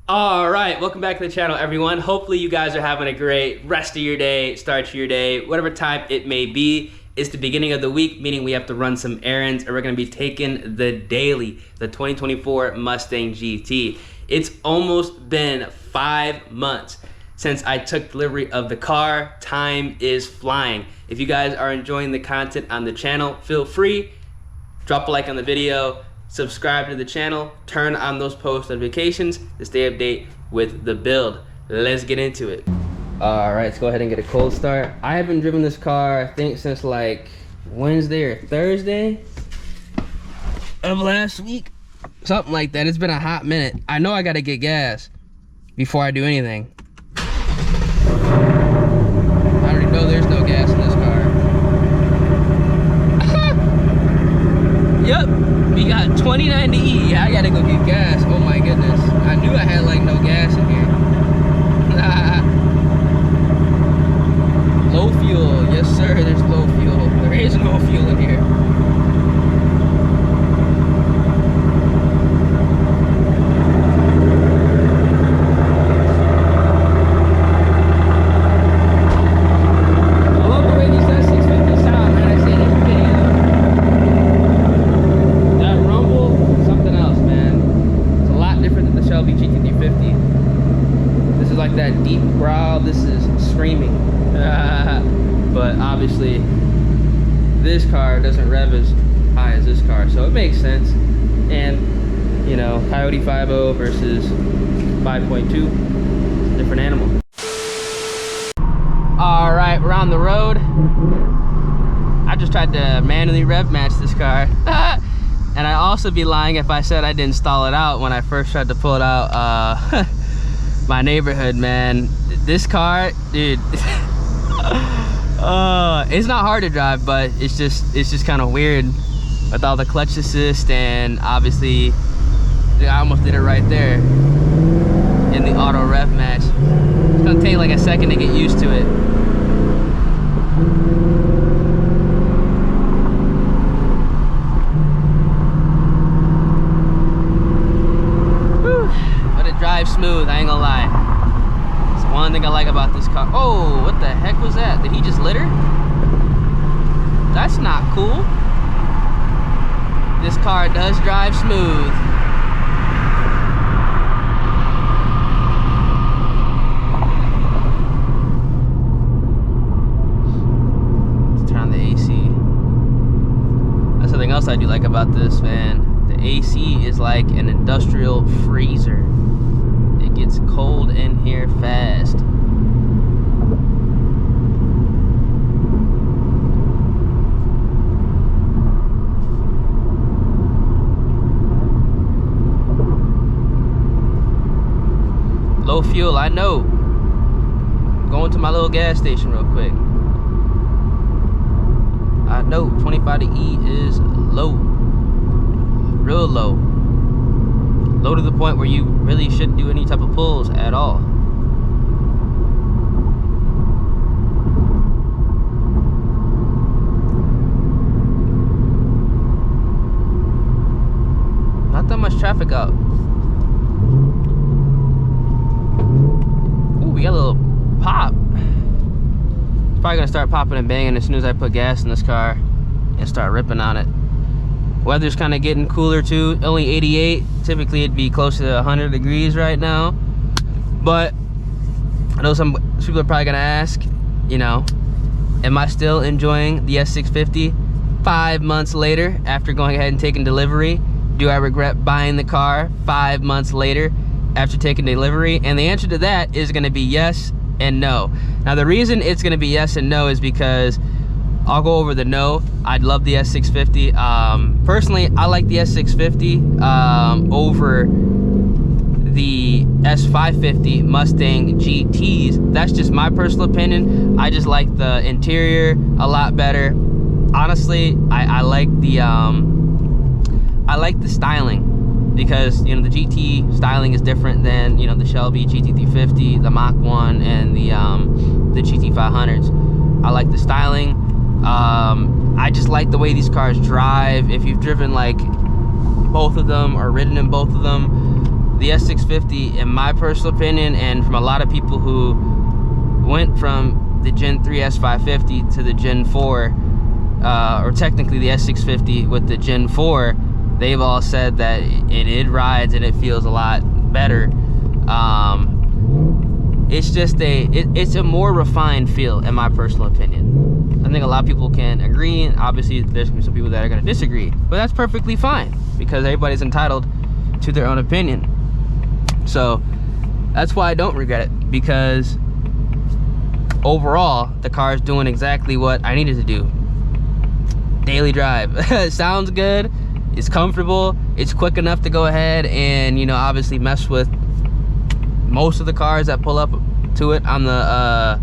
All right, welcome back to the channel, everyone. Hopefully you guys are having a great rest of your day, start to your day, whatever time it may be. It's the beginning of the week, meaning we have to run some errands, and we're gonna be taking the daily, the 2024 Mustang GT. It's almost been 5 months since I took delivery of the car. Time is flying. If you guys are enjoying the content on the channel, feel free, drop a like on the video, subscribe to the channel, turn on those post notifications to stay updated with the build. Let's get into it. All right, let's go ahead and get a cold start. I haven't driven this car, I think, since like Wednesday or Thursday of last week. Something like that. It's been a hot minute. I know I gotta get gas before I do anything. I already know there's no gas in this car. Yep. We got 29 to eat. Yeah, I gotta go get gas. Oh my goodness. I knew I had like no gas in here. Low fuel. Yes, sir. There's low fuel. There is no fuel in here. I love the way these S650 sound, man. I see it in the video. GT350. This is like that deep growl. This is screaming. But obviously this car doesn't rev as high as this car, so it makes sense. And you know, Coyote 5.0 versus 5.2, different animal. All right, we're on the road. I just tried to manually rev match this car. And I'd also be lying if I said I didn't stall it out when I first tried to pull it out my neighborhood, man. This car, dude, it's not hard to drive, but it's just kind of weird with all the clutch assist, and obviously I almost did it right there in the auto rev match. It's gonna take like a second to get used to it. Drive smooth, I ain't gonna lie. It's one thing I like about this car. Oh, what the heck was that? Did he just litter? That's not cool. This car does drive smooth. Let's turn on the AC. That's something else I do like about this, man. The AC is like an industrial freezer. It gets cold in here fast. Low fuel, I know. I'm going to my little gas station real quick. I know 25 to E is low. Real low. Low to the point where you really shouldn't do any type of pulls at all. Not that much traffic out. Ooh, we got a little pop. It's probably gonna start popping and banging as soon as I put gas in this car and start ripping on it. Weather's kind of getting cooler too. Only 88. Typically it'd be close to 100 degrees right now. But I know some people are probably gonna ask, you know, am I still enjoying the S650 5 months later after going ahead and taking delivery? Do I regret buying the car 5 months later after taking delivery? And the answer to that is gonna be yes and no. Now the reason it's gonna be yes and no is because I'll go over the no. I'd love the S650. Personally, I like the S650 over the S550 Mustang GTs. That's just my personal opinion. I just like the interior a lot better. Honestly, I like the styling, because you know the GT styling is different than, you know, the Shelby GT350, the Mach 1, and the GT500s. I like the styling. I just like the way these cars drive. If you've driven like both of them or ridden in both of them, the S650, in my personal opinion, and from a lot of people who went from the Gen 3 S550 to the Gen 4, or technically the S650 with the Gen 4, they've all said that it rides and it feels a lot better. It's just it's a more refined feel, in my personal opinion. I think a lot of people can agree, and obviously there's gonna be some people that are gonna disagree, but that's perfectly fine because everybody's entitled to their own opinion. So that's why I don't regret it, because overall the car is doing exactly what I needed to do. Daily drive. It sounds good, it's comfortable, it's quick enough to go ahead and, you know, obviously mess with most of the cars that pull up to it on the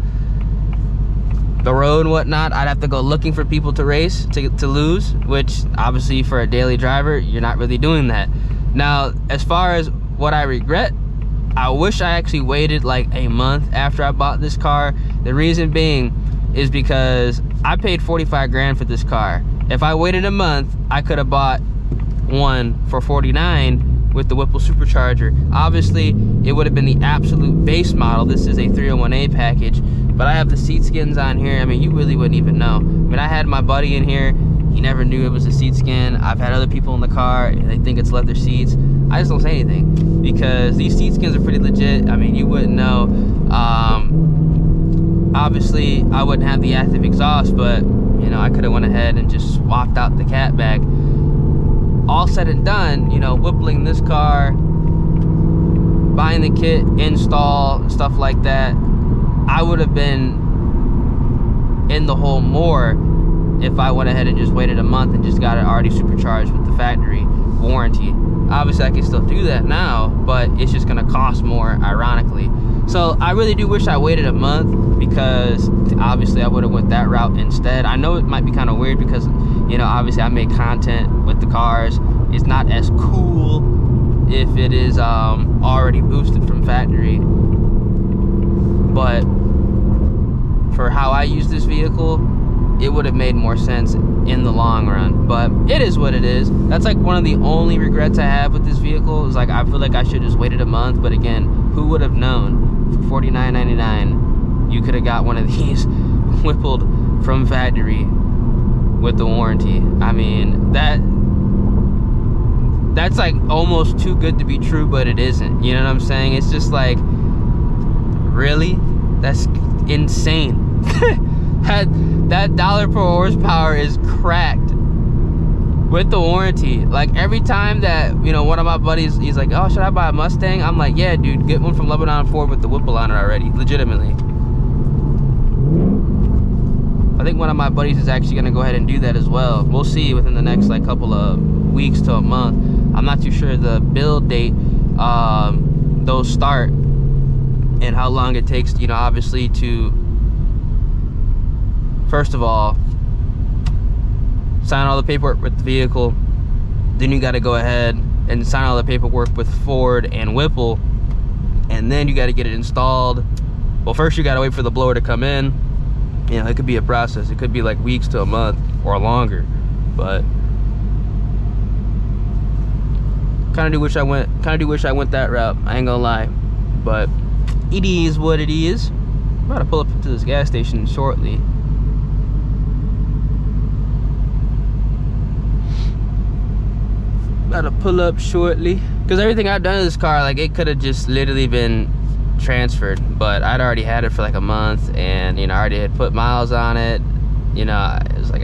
road and whatnot. I'd have to go looking for people to race, to lose, which obviously for a daily driver, you're not really doing that. Now, as far as what I regret, I wish I actually waited like a month after I bought this car. The reason being is because I paid 45 grand for this car. If I waited a month, I could have bought one for 49 with the Whipple Supercharger. Obviously, it would have been the absolute base model. This is a 301A package, but I have the seat skins on here. I mean, you really wouldn't even know. I mean, I had my buddy in here. He never knew it was a seat skin. I've had other people in the car, they think it's leather seats. I just don't say anything because these seat skins are pretty legit. I mean, you wouldn't know. Obviously, I wouldn't have the active exhaust, but you know, I could have went ahead and just swapped out the cat bag. All said and done, you know, whippling this car, buying the kit, install, stuff like that, I would have been in the hole more if I went ahead and just waited a month and just got it already supercharged with the factory warranty. Obviously, I can still do that now, but it's just gonna cost more, ironically. So I really do wish I waited a month, because obviously I would have went that route instead. I know it might be kind of weird because, you know, obviously I make content with the cars. It's not as cool if it is already boosted from factory, but for how I use this vehicle, it would have made more sense in the long run. But it is what it is. That's like one of the only regrets I have with this vehicle, is like I feel like I should have just waited a month. But again, who would have known for $49.99 you could have got one of these whippled from factory with the warranty? I mean, that's like almost too good to be true, but it isn't. You know what I'm saying? It's just like, really? That's insane. that dollar per horsepower is cracked with the warranty. Like every time that, you know, one of my buddies, he's like, oh, should I buy a Mustang? I'm like, yeah, dude, get one from Lebanon Ford with the Whipple on it already, legitimately. I think one of my buddies is actually gonna go ahead and do that as well. We'll see within the next like couple of weeks to a month. I'm not too sure the build date those start and how long it takes, you know, obviously to, first of all, sign all the paperwork with the vehicle. Then you got to go ahead and sign all the paperwork with Ford and Whipple, and then you got to get it installed. Well, first you got to wait for the blower to come in. You know, it could be a process. It could be like weeks to a month or longer. But kind of do wish I went that route. I ain't gonna lie. But it is what it is. I'm about to pull up to this gas station shortly. About to pull up shortly, because everything I've done to this car, like, it could have just literally been transferred, but I'd already had it for like a month, and you know, I already had put miles on it. You know, it was like,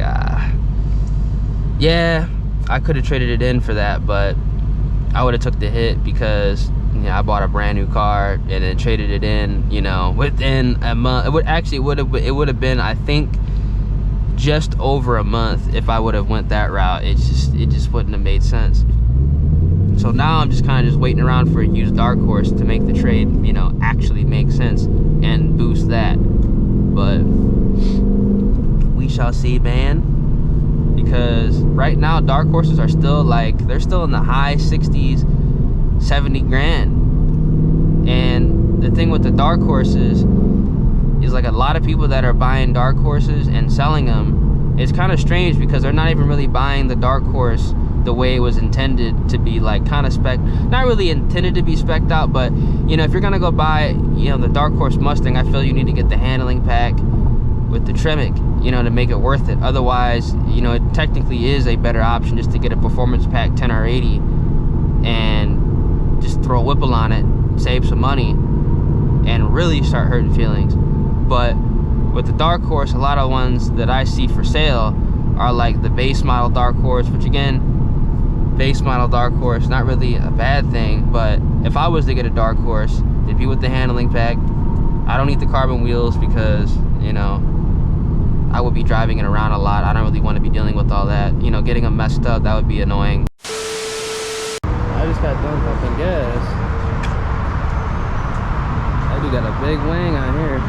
yeah, I could have traded it in for that, but I would have took the hit, because you know, I bought a brand new car and then traded it in, you know, within a month. It would have been, I think, just over a month if I would have went that route. It just wouldn't have made sense. So now I'm just kind of just waiting around for a used dark horse to make the trade, you know, actually make sense and boost that. But we shall see, man. Because right now dark horses are still like, they're still in the high 60s, 70 grand. And the thing with the dark horses is, like, a lot of people that are buying dark horses and selling them, it's kind of strange because they're not even really buying the dark horse the way it was intended to be, like kind of spec, not really intended to be spec'd out, but you know, if you're gonna go buy, you know, the Dark Horse Mustang, I feel you need to get the handling pack with the Tremec, you know, to make it worth it. Otherwise, you know, it technically is a better option just to get a performance pack 10R80 and just throw a Whipple on it, save some money, and really start hurting feelings. But with the Dark Horse, a lot of ones that I see for sale are like the base model Dark Horse, which again, base model Dark Horse, not really a bad thing, but if I was to get a Dark Horse, it'd be with the handling pack. I don't need the carbon wheels because, you know, I would be driving it around a lot. I don't really want to be dealing with all that. You know, getting them messed up, that would be annoying. I just got done pumping gas. I do got a big wing on here.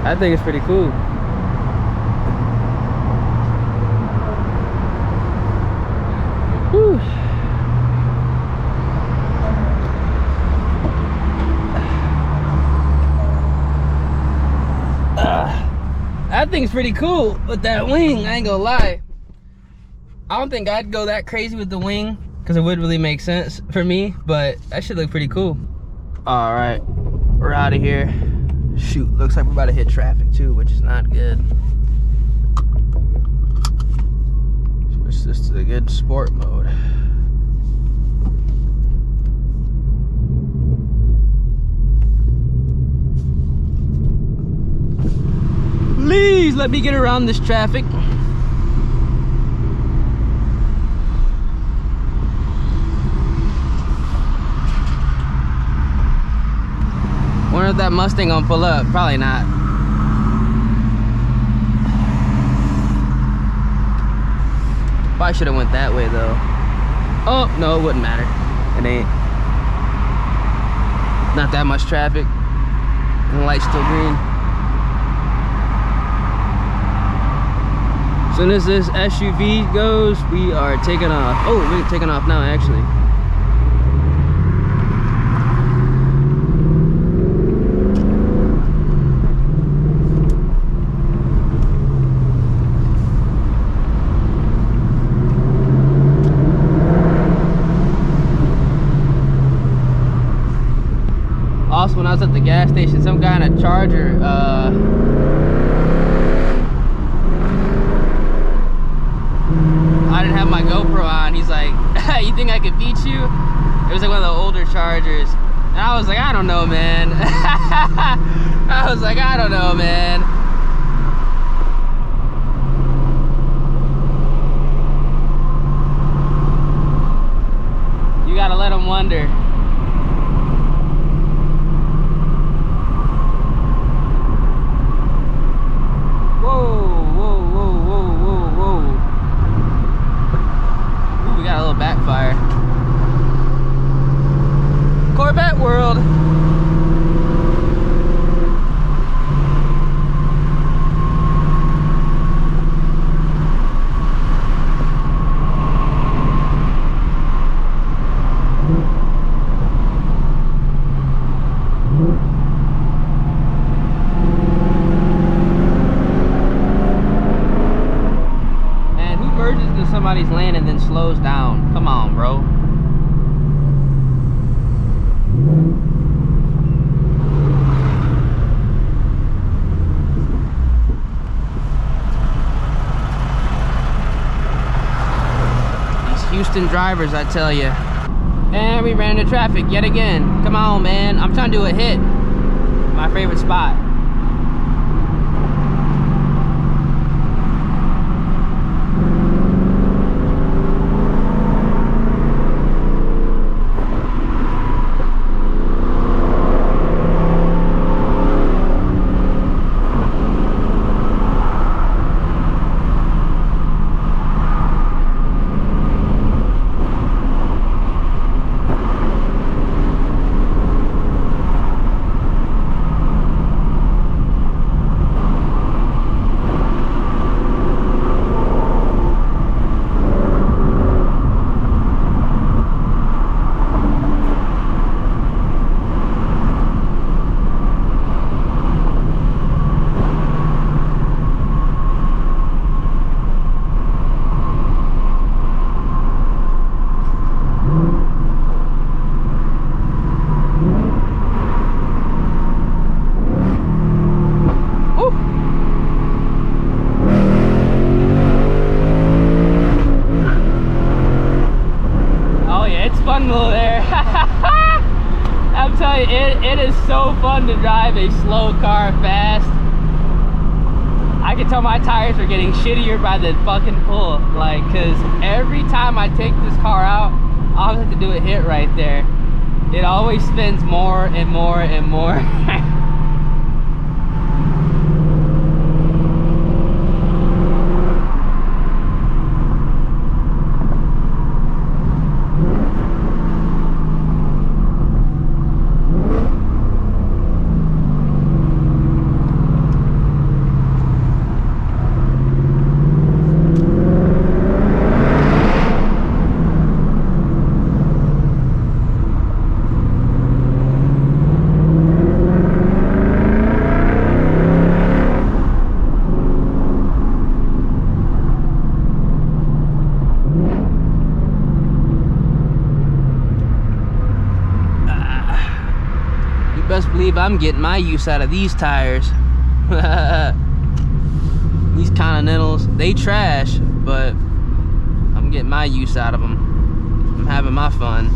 I think it's pretty cool. Whew. That thing's pretty cool with that wing, I ain't gonna lie. I don't think I'd go that crazy with the wing because it wouldn't really make sense for me, but that should look pretty cool. All right, we're out of here. Shoot, looks like we're about to hit traffic too, which is not good. Switch this to the good sport mode. Please let me get around this traffic. Wonder if that Mustang gonna pull up. Probably not. Probably should have went that way though. Oh no, it wouldn't matter. It ain't. Not that much traffic. And the light's still green. As soon as this SUV goes, we are taking off. Oh, we're taking off now actually. Also, when I was at the gas station, some guy in a Charger, I didn't have my GoPro on. He's like, you think I could beat you? It was like one of the older Chargers. And I was like, I don't know, man. I was like, I don't know, man. You gotta let him wonder. Backfire. Corvette world. Man, who merges into somebody's lane and then slows down? Come on, bro. These Houston drivers, I tell you. And we ran into traffic yet again. Come on, man. I'm trying to do a hit. My favorite spot. It is so fun to drive a slow car fast. I can tell my tires are getting shittier by the fucking pull. Like, cause every time I take this car out, I always have to do a hit right there. It always spins more and more and more. Best believe I'm getting my use out of these tires. These Continentals, they trash, but I'm getting my use out of them. I'm having my fun.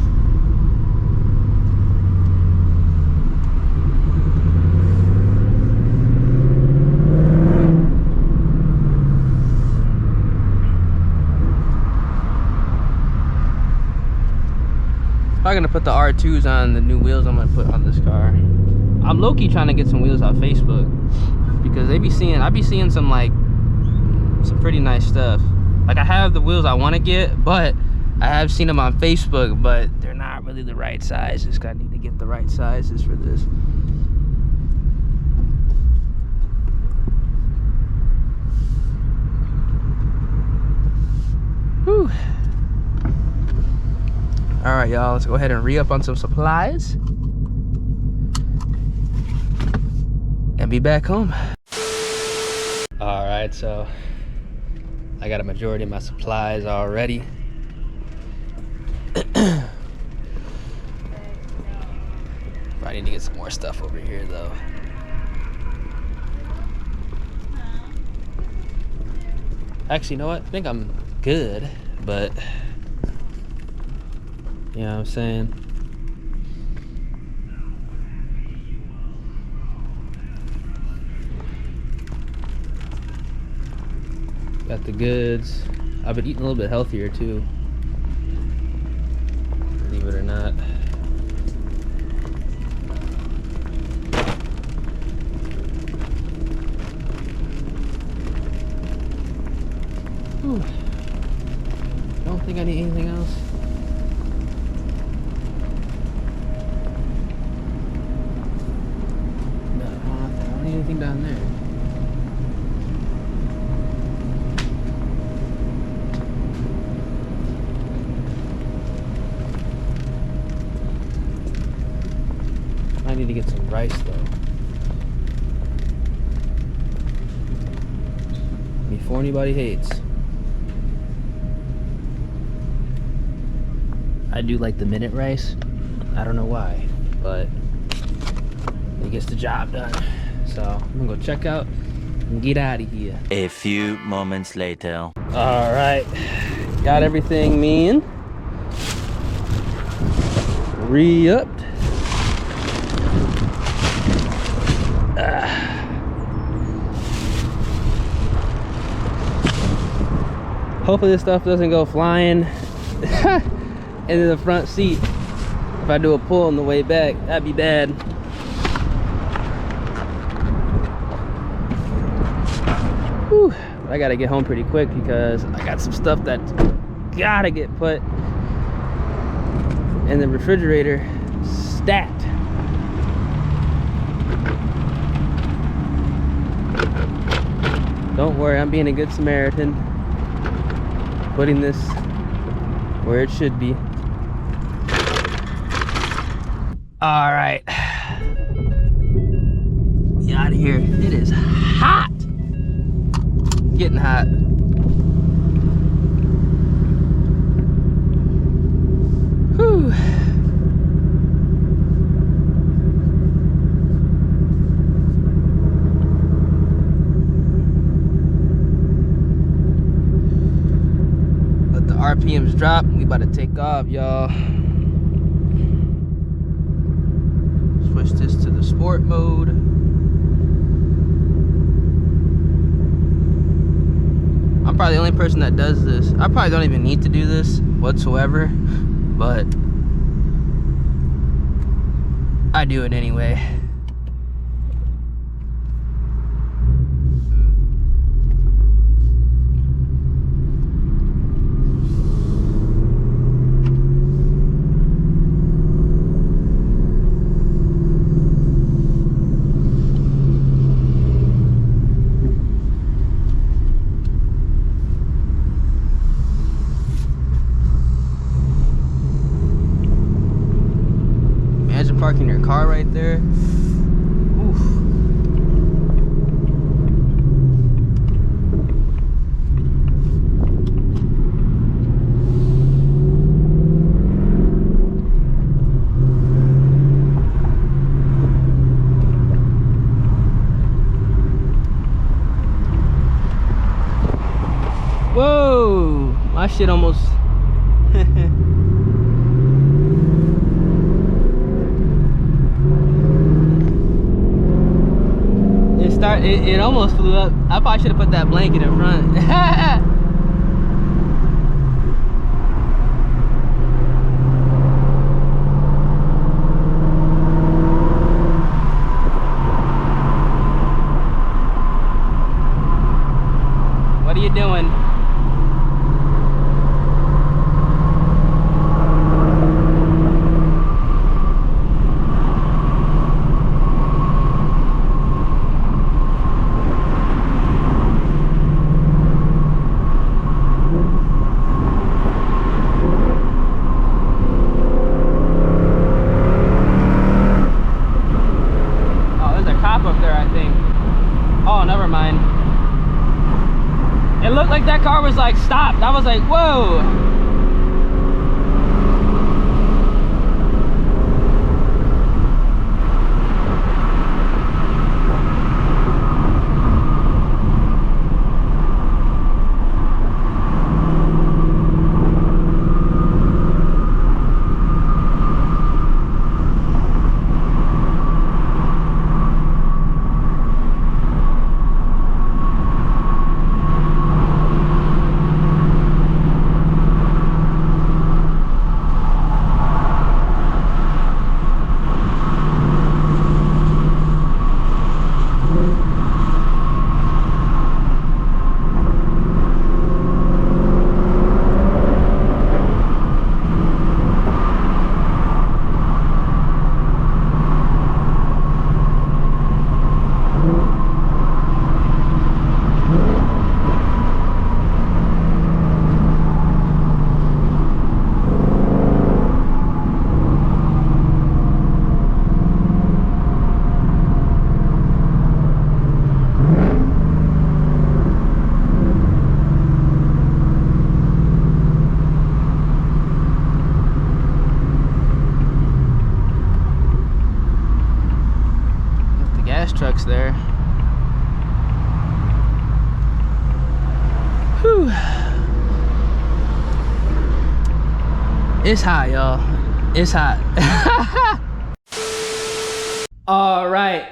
I'm gonna put the R2s on the new wheels I'm gonna put on this car. I'm low-key trying to get some wheels off Facebook because I be seeing some pretty nice stuff. Like, I have the wheels I want to get, but I have seen them on Facebook, but they're not really the right sizes. I need to get the right sizes for this. Whew. All right, y'all, let's go ahead and re-up on some supplies and be back home. All right, so I got a majority of my supplies already. I need to get some more stuff over here, though. Actually, you know what? I think I'm good, but you know what I'm saying? Got the goods. I've been eating a little bit healthier too, believe it or not. Whew. Don't think I need anything else. Anything down there? I need to get some rice though. Before anybody hates. I do like the minute rice. I don't know why, but it gets the job done. So I'm gonna go check out and get out of here. A few moments later. All right, got everything mean. Re-upped. Hopefully this stuff doesn't go flying into the front seat. If I do a pull on the way back, that'd be bad. Whew. I gotta get home pretty quick because I got some stuff that gotta get put in the refrigerator stat. Don't worry, I'm being a good Samaritan, putting this where it should be. All right, get out of here. It is hot. Getting hot. Whew. Let the RPMs drop. We about to take off, y'all. Switch switch this to the sport mode. I'm probably the only person that does this. I probably don't even need to do this whatsoever, but I do it anyway. Parking your car right there. Oof. Whoa, my shit almost it almost flew up. I probably should have put that blanket in front. What are you doing? Up there, I think. Oh, never mind. It looked like that car was like stopped. I was like, whoa. Trucks there. Whew. It's hot, y'all. It's hot. All right,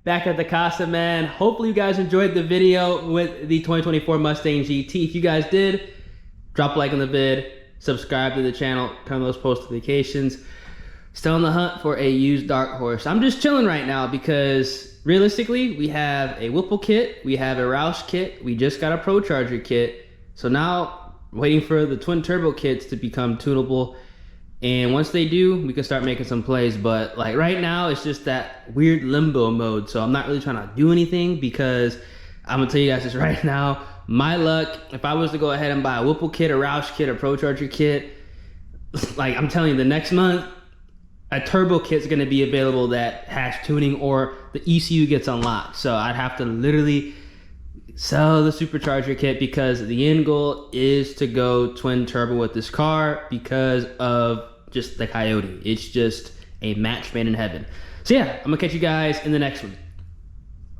back at the casa, man. Hopefully you guys enjoyed the video with the 2024 Mustang GT. If you guys did, drop a like on the vid, subscribe to the channel, turn on those post notifications. Still on the hunt for a used dark horse. I'm just chilling right now because realistically, we have a Whipple kit, we have a Roush kit, we just got a Procharger kit. So now, waiting for the twin turbo kits to become tunable. And once they do, we can start making some plays. But like right now, it's just that weird limbo mode. So I'm not really trying to do anything because I'm gonna tell you guys this right now. My luck, if I was to go ahead and buy a Whipple kit, a Roush kit, a Procharger kit, like I'm telling you, the next month, a turbo kit's gonna be available that has tuning or the ECU gets unlocked. So I'd have to literally sell the Supercharger kit because the end goal is to go twin turbo with this car because of just the Coyote. It's just a match made in heaven. So yeah, I'm gonna catch you guys in the next one.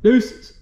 Deuces.